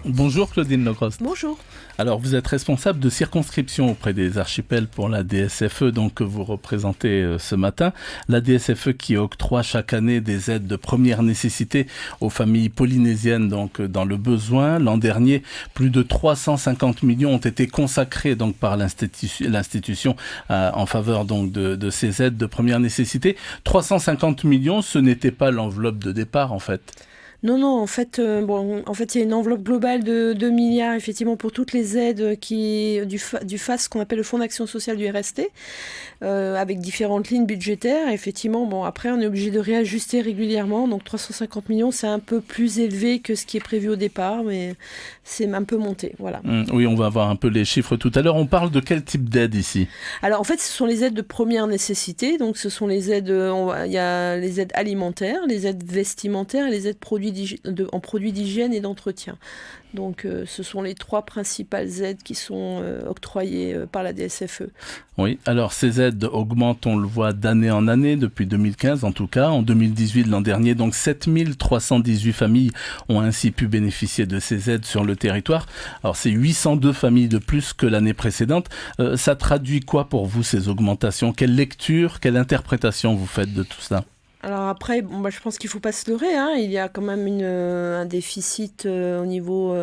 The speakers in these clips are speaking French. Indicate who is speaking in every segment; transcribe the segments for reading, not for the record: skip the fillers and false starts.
Speaker 1: Bonjour Claudine Legrost.
Speaker 2: Bonjour.
Speaker 1: Alors vous êtes responsable de circonscription auprès des archipels pour la DSFE, donc que vous représentez ce matin. La DSFE qui octroie chaque année des aides de première nécessité aux familles polynésiennes donc dans le besoin. L'an dernier, plus de 350 millions ont été consacrés donc par l'institution en faveur donc de ces aides de première nécessité. 350 millions, ce n'était pas l'enveloppe de départ en fait.
Speaker 2: Non, en fait, il y a une enveloppe globale de 2 milliards, effectivement, pour toutes les aides du FAS, qu'on appelle le Fonds d'action sociale du RST, avec différentes lignes budgétaires. Et effectivement, après, on est obligé de réajuster régulièrement. Donc, 350 millions, c'est un peu plus élevé que ce qui est prévu au départ, mais c'est un peu monté, voilà.
Speaker 1: Oui, on va avoir un peu les chiffres tout à l'heure. On parle de quel type d'aide ici ?
Speaker 2: Alors, en fait, ce sont les aides de première nécessité. Donc, ce sont les aides, il y a les aides alimentaires, les aides vestimentaires et les aides en produits d'hygiène et d'entretien. Donc ce sont les 3 principales aides qui sont octroyées par la DSFE.
Speaker 1: Oui, alors ces aides augmentent, on le voit d'année en année, depuis 2015 en tout cas. En 2018, l'an dernier, donc 7318 familles ont ainsi pu bénéficier de ces aides sur le territoire. Alors c'est 802 familles de plus que l'année précédente. Ça traduit quoi pour vous ces augmentations ? Quelle lecture, quelle interprétation vous faites de tout ça ?
Speaker 2: Alors après, je pense qu'il ne faut pas se leurrer. Il y a quand même un déficit au niveau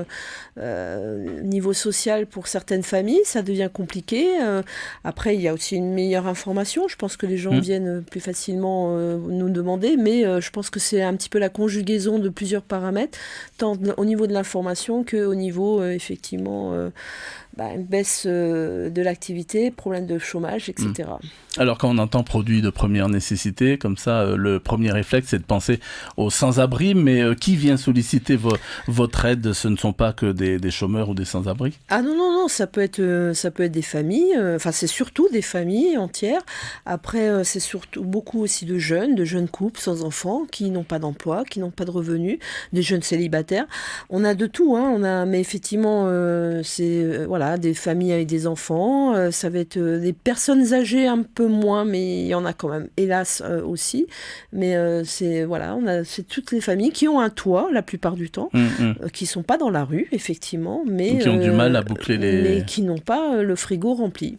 Speaker 2: social pour certaines familles. Ça devient compliqué. Après, il y a aussi une meilleure information. Je pense que les gens viennent plus facilement nous demander. Mais je pense que c'est un petit peu la conjugaison de plusieurs paramètres, tant au niveau de l'information qu'au niveau, effectivement, une baisse de l'activité, problème de chômage, etc.
Speaker 1: Alors quand on entend produits de première nécessité, comme ça, le premier réflexe c'est de penser aux sans-abri, mais qui vient solliciter votre aide ? Ce ne sont pas que des chômeurs ou des sans-abri ?
Speaker 2: Ah non, ça peut être des familles, c'est surtout des familles entières. Après, c'est surtout beaucoup aussi de jeunes couples sans enfants, qui n'ont pas d'emploi, qui n'ont pas de revenus, des jeunes célibataires. On a de tout, mais effectivement, c'est des familles avec des enfants, ça va être des personnes âgées un peu moins, mais il y en a quand même, hélas, aussi. Mais c'est toutes les familles qui ont un toit, la plupart du temps, qui ne sont pas dans la rue, effectivement, mais
Speaker 1: qui ont du mal à boucler
Speaker 2: mais qui n'ont pas le frigo rempli.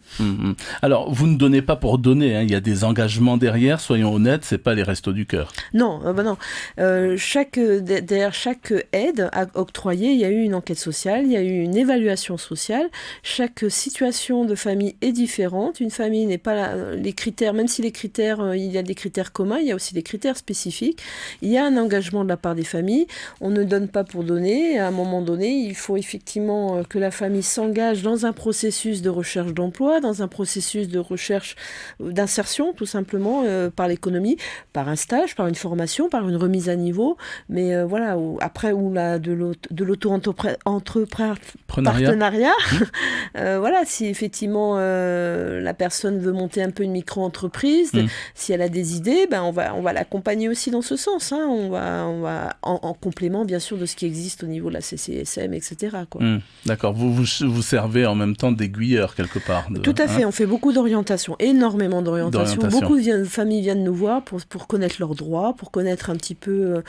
Speaker 1: Alors, vous ne donnez pas pour donner, il y a des engagements derrière, soyons honnêtes, c'est pas les restos du cœur.
Speaker 2: Non, non. Derrière chaque aide octroyée, il y a eu une enquête sociale, il y a eu une évaluation sociale. Chaque situation de famille est différente. Une famille n'est pas les critères, même si les critères, il y a des critères communs, il y a aussi des critères spécifiques. Il y a un engagement de la part des familles. On ne donne pas pour donner. À un moment donné, il faut effectivement que la famille s'engage dans un processus de recherche d'emploi, dans un processus de recherche d'insertion, tout simplement, par l'économie, par un stage, par une formation, par une remise à niveau. Mais de l'auto-partenariat. Si effectivement la personne veut monter un peu une micro-entreprise, si elle a des idées, on va l'accompagner aussi dans ce sens. On va en complément bien sûr de ce qui existe au niveau de la CCSM, etc.
Speaker 1: D'accord, vous servez en même temps d'aiguilleur quelque part.
Speaker 2: Tout à fait, on fait beaucoup d'orientation, énormément d'orientation. Beaucoup de familles viennent nous voir pour connaître leurs droits, pour connaître un petit peu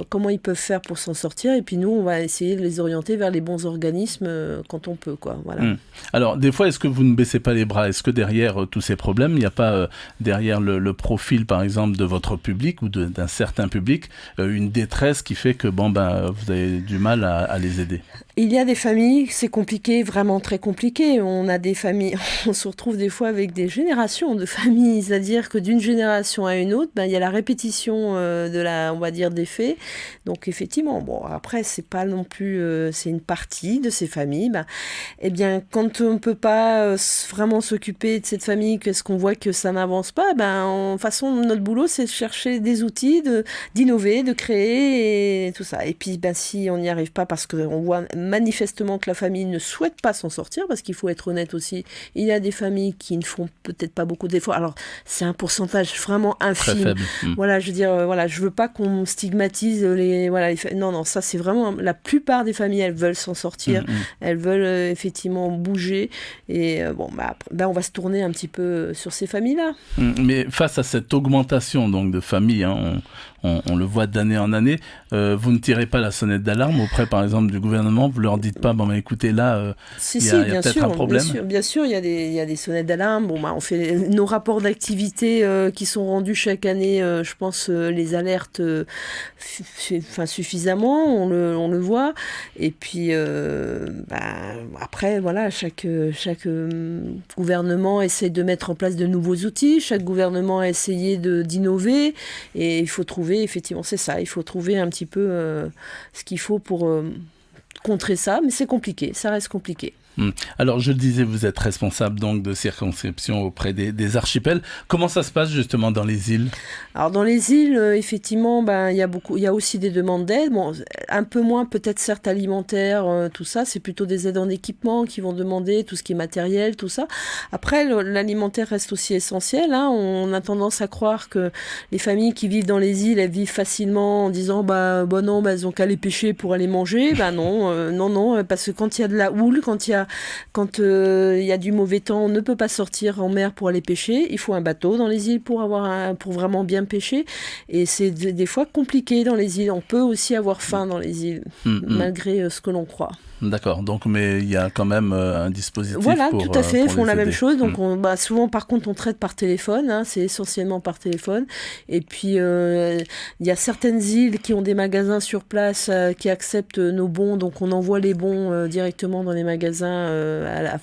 Speaker 2: comment ils peuvent faire pour s'en sortir. Et puis nous, on va essayer de les orienter vers les bons organismes quand on peut.
Speaker 1: Alors, des fois, est-ce que vous ne baissez pas les bras ? Est-ce que derrière tous ces problèmes, il n'y a pas derrière le profil, par exemple, de votre public ou d'un certain public, une détresse qui fait que vous avez du mal à les aider ?
Speaker 2: Il y a des familles, c'est compliqué, vraiment très compliqué. On a des familles, on se retrouve des fois avec des générations de familles, c'est-à-dire que d'une génération à une autre, il y a la répétition des faits. Donc effectivement, après c'est pas non plus, c'est une partie de ces familles. Quand on ne peut pas vraiment s'occuper de cette famille, qu'est-ce qu'on voit que ça n'avance pas, de toute façon notre boulot c'est de chercher des outils, d'innover, de créer et tout ça. Et puis si on n'y arrive pas parce qu'on voit manifestement que la famille ne souhaite pas s'en sortir, parce qu'il faut être honnête aussi, il y a des familles qui ne font peut-être pas beaucoup d'efforts. Alors c'est un pourcentage vraiment infime.
Speaker 1: Très faible.
Speaker 2: Je veux pas qu'on stigmatise non, ça c'est vraiment la plupart des familles, elles veulent s'en sortir, elles veulent effectivement bouger et on va se tourner un petit peu sur ces familles-là.
Speaker 1: Mais face à cette augmentation donc de familles, on le voit d'année en année. Vous ne tirez pas la sonnette d'alarme auprès, par exemple, du gouvernement. Vous leur dites pas, écoutez, là, il y a peut-être un problème.
Speaker 2: Bien sûr, il y a des sonnettes d'alarme. Bon, on fait nos rapports d'activité qui sont rendus chaque année. Je pense les alertes, suffisamment. On le voit. Et puis après, voilà, chaque gouvernement essaie de mettre en place de nouveaux outils. Chaque gouvernement a essayé d'innover. Et il faut trouver, effectivement, c'est ça. Il faut trouver un petit peu ce qu'il faut pour contrer ça, mais c'est compliqué, ça reste compliqué.
Speaker 1: Alors, je le disais, vous êtes responsable donc de circonscription auprès des archipels. Comment ça se passe justement dans les îles ?
Speaker 2: Alors, dans les îles, effectivement, il y a aussi des demandes d'aide. Bon, un peu moins peut-être certes alimentaire, tout ça. C'est plutôt des aides en équipement qui vont demander tout ce qui est matériel, tout ça. Après, l'alimentaire reste aussi essentiel. On a tendance à croire que les familles qui vivent dans les îles, elles vivent facilement en disant non, elles ont qu'à aller pêcher pour aller manger. Non, parce que quand il y a de la houle, quand il y a du mauvais temps, on ne peut pas sortir en mer pour aller pêcher. Il faut un bateau dans les îles pour vraiment bien pêcher. Et c'est des fois compliqué dans les îles. On peut aussi avoir faim dans les îles, malgré ce que l'on croit.
Speaker 1: D'accord, donc mais il y a quand même un dispositif
Speaker 2: tout à fait, ils font la même chose. Donc
Speaker 1: souvent,
Speaker 2: par contre, on traite par téléphone, c'est essentiellement par téléphone. Et puis, il y a certaines îles qui ont des magasins sur place qui acceptent nos bons, donc on envoie les bons directement dans les magasins,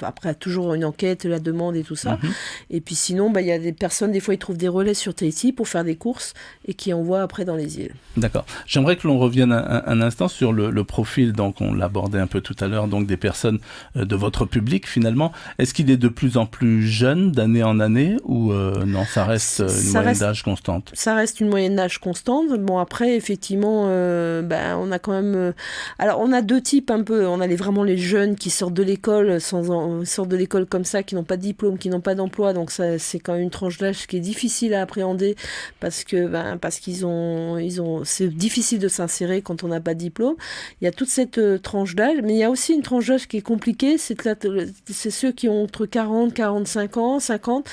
Speaker 2: après toujours une enquête, la demande et tout ça. Et puis sinon, il y a des personnes, des fois ils trouvent des relais sur Tahiti pour faire des courses et qui envoient après dans les îles.
Speaker 1: D'accord, j'aimerais que l'on revienne un instant sur le profil, donc on l'abordait un peu tout à l'heure, donc des personnes de votre public finalement. Est-ce qu'il est de plus en plus jeune d'année en année ou non, ça reste une moyenne d'âge constante ? Ça reste une moyenne d'âge constante.
Speaker 2: Bon, après, effectivement, on a quand même... alors, on a deux types un peu. On a vraiment les jeunes qui sortent de l'école, sortent de l'école comme ça, qui n'ont pas de diplôme, qui n'ont pas d'emploi. Donc, ça, c'est quand même une tranche d'âge qui est difficile à appréhender parce qu'ils ont... C'est difficile de s'insérer quand on n'a pas de diplôme. Il y a toute cette tranche d'âge, mais il y a aussi une tranche d'âge qui est compliquée, c'est ceux qui ont entre 40, 45 ans, 50,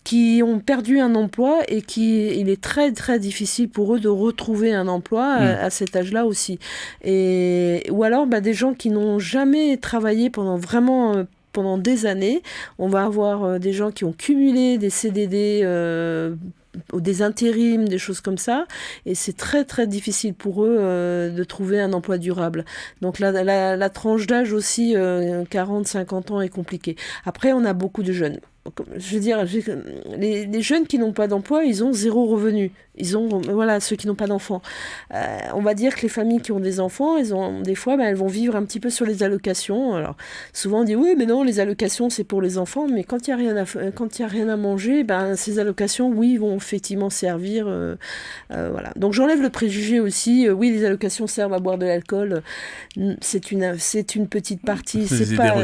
Speaker 2: qui ont perdu un emploi et il est très très difficile pour eux de retrouver un emploi à cet âge-là aussi. Ou alors des gens qui n'ont jamais travaillé pendant des années. On va avoir des gens qui ont cumulé des CDD ou des intérims, des choses comme ça, et c'est très très difficile pour eux de trouver un emploi durable. Donc la tranche d'âge aussi, 40-50 ans, est compliquée. Après, on a beaucoup de jeunes. Je veux dire, les jeunes qui n'ont pas d'emploi, ils ont zéro revenu. Ceux qui n'ont pas d'enfants. On va dire que les familles qui ont des enfants, des fois, elles vont vivre un petit peu sur les allocations. Alors, souvent on dit oui, mais non, les allocations c'est pour les enfants, mais quand il y a rien à manger, ces allocations, oui, vont effectivement servir. Voilà. Donc j'enlève le préjugé aussi. Oui, les allocations servent à boire de l'alcool. C'est une petite partie.
Speaker 1: C'est pas.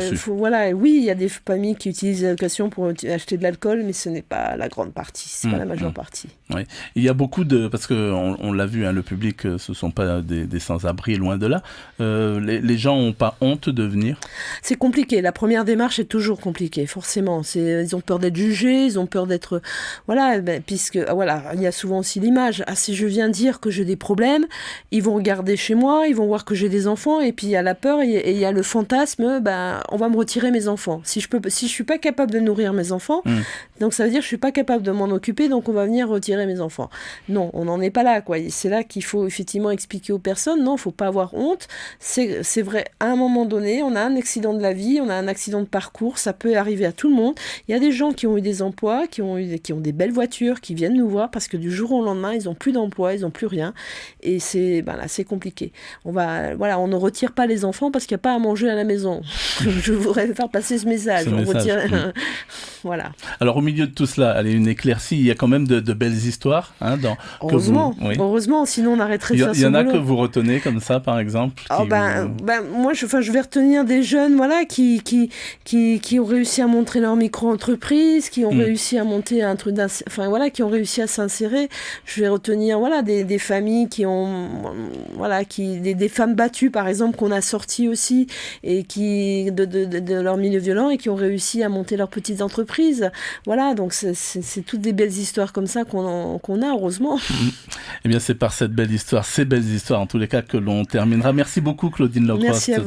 Speaker 2: Oui, il y a des familles qui utilisent les allocations pour acheter de l'alcool, mais ce n'est pas la grande partie, c'est pas la majeure partie.
Speaker 1: Oui. Il y a beaucoup parce qu'on l'a vu, le public, ce ne sont pas des sans-abri, loin de là. Les gens n'ont pas honte de venir ?
Speaker 2: C'est compliqué, la première démarche est toujours compliquée, forcément. Ils ont peur d'être jugés, ils ont peur d'être... puisque, il y a souvent aussi l'image. Si je viens dire que j'ai des problèmes, ils vont regarder chez moi, ils vont voir que j'ai des enfants, et puis il y a la peur, et il y a le fantasme, on va me retirer mes enfants. Si je suis pas capable de nourrir mes enfants, donc ça veut dire que je suis pas capable de m'en occuper, donc on va venir retirer mes enfants. Non, on n'en est pas là, quoi. C'est là qu'il faut effectivement expliquer aux personnes, non, il ne faut pas avoir honte. C'est vrai, à un moment donné, on a un accident de la vie, on a un accident de parcours, ça peut arriver à tout le monde. Il y a des gens qui ont eu des emplois, qui ont des belles voitures, qui viennent nous voir parce que du jour au lendemain, ils n'ont plus d'emploi, ils n'ont plus rien. Et c'est compliqué. On ne retire pas les enfants parce qu'il n'y a pas à manger à la maison. Je voudrais faire passer ce message. Voilà.
Speaker 1: Alors, au milieu de tout cela, allez, une éclaircie, il y a quand même de belles histoires.
Speaker 2: Heureusement, sinon on arrêterait de faire ce boulot.
Speaker 1: Il y en a que vous retenez comme ça, par exemple
Speaker 2: moi, je vais retenir des jeunes qui ont réussi à monter leur micro-entreprise, qui ont réussi à monter un truc, qui ont réussi à s'insérer. Je vais retenir des familles qui ont... des femmes battues, par exemple, qu'on a sorties aussi, et qui de leur milieu violent, et qui ont réussi à monter leurs petites entreprises. Voilà, donc c'est toutes des belles histoires comme ça qu'on a. malheureusement.
Speaker 1: Eh bien, c'est par cette belle histoire, ces belles histoires en tous les cas que l'on terminera. Merci beaucoup Claudine Locrost.
Speaker 2: Merci à vous.